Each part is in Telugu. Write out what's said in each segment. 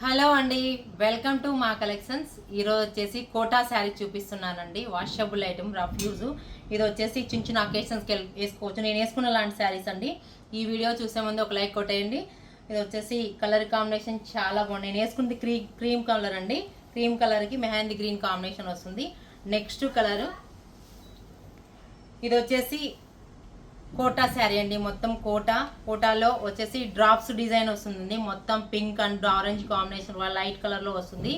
హలో అండి, వెల్కమ్ టు మా కలెక్షన్స్. ఈరోజు వచ్చేసి కోటా శారీ చూపిస్తున్నానండి. Washable item, rough use. ఇది వచ్చేసి చిన్న చిన్న అకేషన్స్కి వేసుకోవచ్చు. నేను వేసుకున్న లాంటి శారీస్ అండి. ఈ వీడియో చూసే ముందు ఒక లైక్ కొట్టేయండి. ఇది వచ్చేసి కలర్ కాంబినేషన్ చాలా బాగుంది. నేను వేసుకుంది క్రీమ్ కలర్ అండి. క్రీమ్ కలర్కి మెహందీ గ్రీన్ కాంబినేషన్ వస్తుంది. నెక్స్ట్ కలర్ ఇది వచ్చేసి కోటా శారీ అండి. మొత్తం కోటాలో వచ్చేసి డ్రాప్స్ డిజైన్ వస్తుంది. మొత్తం pink and orange combination light కలర్లో వస్తుంది.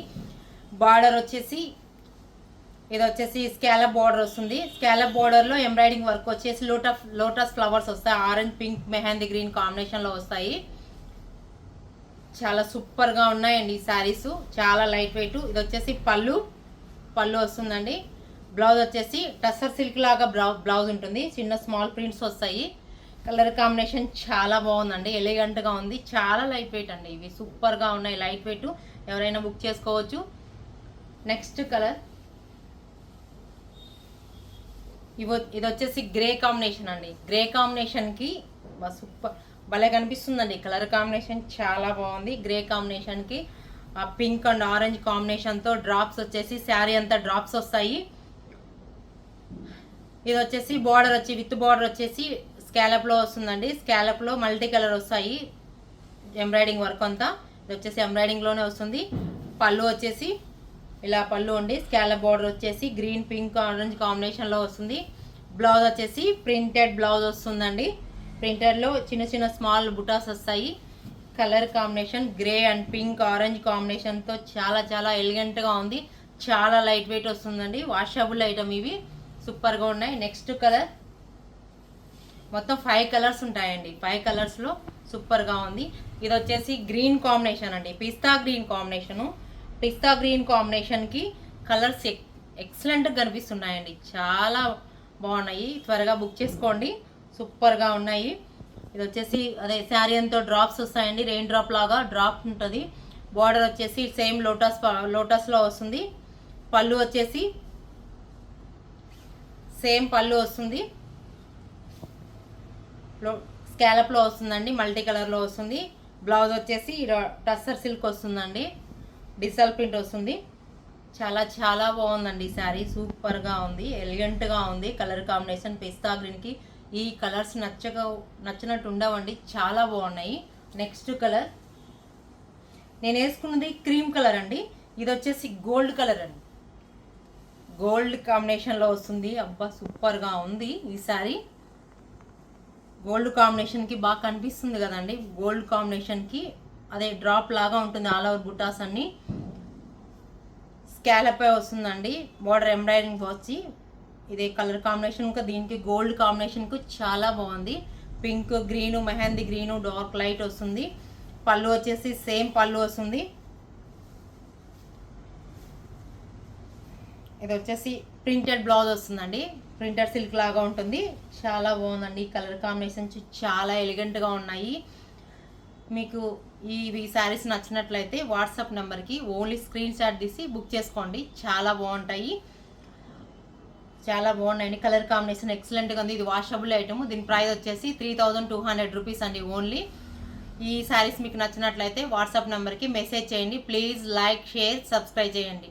బార్డర్ వచ్చేసి ఇది వచ్చేసి స్కాలప్ బార్డర్ వస్తుంది. స్కాలప్ బార్డర్లో ఎంబ్రాయిడింగ్ వర్క్ వచ్చేసి లోటస్ ఫ్లవర్స్ వస్తాయి. ఆరెంజ్, పింక్, మెహందీ గ్రీన్ కాంబినేషన్లో వస్తాయి. చాలా సూపర్గా ఉన్నాయండి ఈ శారీస్. చాలా లైట్ వెయిట్. ఇది వచ్చేసి పళ్ళు వస్తుందండి. బ్లౌజ్ వచ్చేసి టస్సర్ సిల్క్ లాగా బ్లౌజ్ ఉంటుంది. చిన్న స్మాల్ ప్రింట్స్ వస్తాయి. కలర్ కాంబినేషన్ చాలా బాగుందండి. ఎలిగెంట్గా ఉంది. చాలా లైట్ వెయిట్ అండి. ఇవి సూపర్గా ఉన్నాయి. లైట్ వెయిట్, ఎవరైనా బుక్ చేసుకోవచ్చు. నెక్స్ట్ కలర్ ఇది వచ్చేసి గ్రే కాంబినేషన్ అండి. గ్రే కాంబినేషన్కి సూపర్ భలే కనిపిస్తుందండి. కలర్ కాంబినేషన్ చాలా బాగుంది. గ్రే కాంబినేషన్కి పింక్ అండ్ ఆరెంజ్ కాంబినేషన్తో డ్రాప్స్ వచ్చేసి శారీ అంతా డ్రాప్స్ వస్తాయి. ఇది వచ్చేసి బార్డర్ విత్ బార్డర్ వచ్చేసి స్కాలప్లో వస్తుందండి. స్కాలప్లో మల్టీ కలర్ వస్తాయి. ఎంబ్రాయిడింగ్ వర్క్ అంతా ఇది వచ్చేసి ఎంబ్రాయిడింగ్లోనే వస్తుంది. పళ్ళు వచ్చేసి ఇలా పళ్ళు ఉండి స్కాలప్ బార్డర్ వచ్చేసి గ్రీన్, పింక్, ఆరెంజ్ కాంబినేషన్లో వస్తుంది. బ్లౌజ్ వచ్చేసి ప్రింటెడ్ బ్లౌజ్ వస్తుందండి. ప్రింటెడ్లో చిన్న చిన్న స్మాల్ బుటాస్ వస్తాయి. Colour combination grey and pink, orange కాంబినేషన్తో చాలా చాలా ఎలిగెంట్గా ఉంది. చాలా లైట్ వెయిట్ వస్తుందండి. వాషబుల్ ఐటమ్ ఇవి సూపర్గా ఉన్నాయి. నెక్స్ట్ కలర్ మొత్తం 5 కలర్స్ ఉంటాయండి. 5 కలర్స్లో సూపర్గా ఉంది. ఇది వచ్చేసి గ్రీన్ కాంబినేషన్ అండి. పిస్తా గ్రీన్ కాంబినేషను. పిస్తా గ్రీన్ కాంబినేషన్కి కలర్స్ ఎక్సలెంట్గా కనిపిస్తున్నాయండి. చాలా బాగున్నాయి. త్వరగా బుక్ చేసుకోండి. సూపర్గా ఉన్నాయి. ఇది వచ్చేసి అదే శారీ అంతా డ్రాప్స్ వస్తాయండి. రెయిన్ డ్రాప్ లాగా డ్రాప్ ఉంటుంది. బార్డర్ వచ్చేసి సేమ్ లోటస్లో వస్తుంది. పళ్ళు వచ్చేసి సేమ్ పళ్ళు వస్తుంది. స్కాలప్లో వస్తుందండి. మల్టీ కలర్లో వస్తుంది. బ్లౌజ్ వచ్చేసి టస్సర్ సిల్క్ వస్తుందండి. డిజిటల్ ప్రింట్ వస్తుంది. చాలా చాలా బాగుందండి ఈ శారీ. సూపర్గా ఉంది. ఎలిగెంట్గా ఉంది. కలర్ కాంబినేషన్ పిస్తా గ్రీన్కి ఈ కలర్స్ నచ్చినట్టు ఉండవండి. చాలా బాగున్నాయి. నెక్స్ట్ కలర్ నేను వేసుకున్నది క్రీమ్ కలర్ అండి. ఇది వచ్చేసి గోల్డ్ కలర్ అండి. గోల్డ్ కాంబినేషన్లో వస్తుంది. అబ్బా సూపర్గా ఉంది ఈ శారీ. గోల్డ్ కాంబినేషన్కి బాగా కనిపిస్తుంది కదండి. గోల్డ్ కాంబినేషన్కి అదే డ్రాప్ లాగా ఉంటుంది. ఆల్ ఓవర్ బుటాస్ అన్ని స్కాలపై వస్తుందండి. బార్డర్ ఎంబ్రాయిడింగ్ వచ్చి ఇదే కలర్ కాంబినేషన్. ఇంకా దీనికి గోల్డ్ కాంబినేషన్కు చాలా బాగుంది. Pink, green, mehndi green, dark light వస్తుంది. పళ్ళు వచ్చేసి సేమ్ పళ్ళు వస్తుంది. ఇది వచ్చేసి ప్రింటెడ్ బ్లౌజ్ వస్తుందండి. ప్రింటెడ్ సిల్క్ లాగా ఉంటుంది. చాలా బాగుందండి. కలర్ కాంబినేషన్ చాలా ఎలిగెంట్గా ఉన్నాయి. మీకు ఈ శారీస్ నచ్చినట్లయితే వాట్సాప్ నెంబర్కి ఓన్లీ స్క్రీన్ షాట్ తీసి బుక్ చేసుకోండి. చాలా బాగుంటాయి. చాలా బాగున్నాయండి. కలర్ కాంబినేషన్ ఎక్సలెంట్గా ఉంది. ఇది వాషబుల్ ఐటమ్. దీని ప్రైస్ వచ్చేసి 3200 రూపీస్ అండి ఓన్లీ. ఈ శారీస్ మీకు నచ్చినట్లయితే వాట్సాప్ నెంబర్కి మెసేజ్ చేయండి. ప్లీజ్ లైక్, షేర్, సబ్స్క్రైబ్ చేయండి.